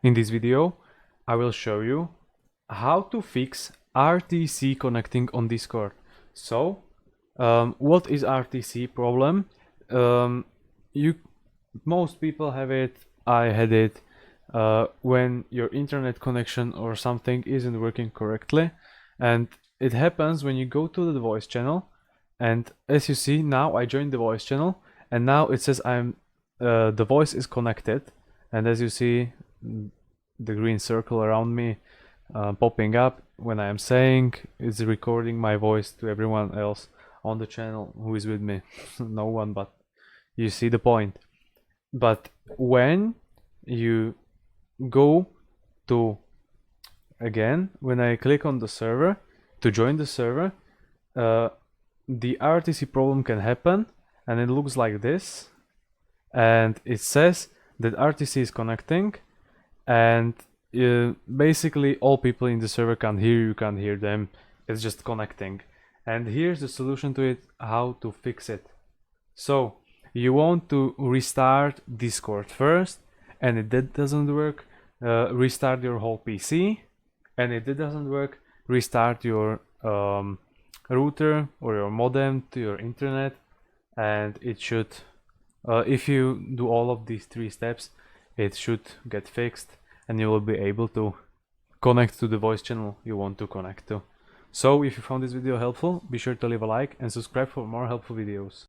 In this video, I will show you how to fix RTC connecting on Discord. So, what is RTC problem? You most people have it. I had it when your internet connection or something isn't working correctly, and it happens when you go to the voice channel. And as you see now, I joined the voice channel, and now it says the voice is connected. And as you see, the green circle around me popping up when I am saying it's recording my voice to everyone else on the channel who is with me. No one, but you see the point. But when you go to, again, when I click on the server to join the server, the RTC problem can happen, and it looks like this, and it says that RTC is connecting, and basically all people in the server can't hear you, can't hear them, it's just connecting. And here's the solution to it, how to fix it. So you want to restart Discord first, and if that doesn't work, restart your whole PC, and if that doesn't work, restart your router or your modem to your internet, and it should, if you do all of these 3 steps, it should get fixed, and you will be able to connect to the voice channel you want to connect to. So if you found this video helpful, be sure to leave a like and subscribe for more helpful videos.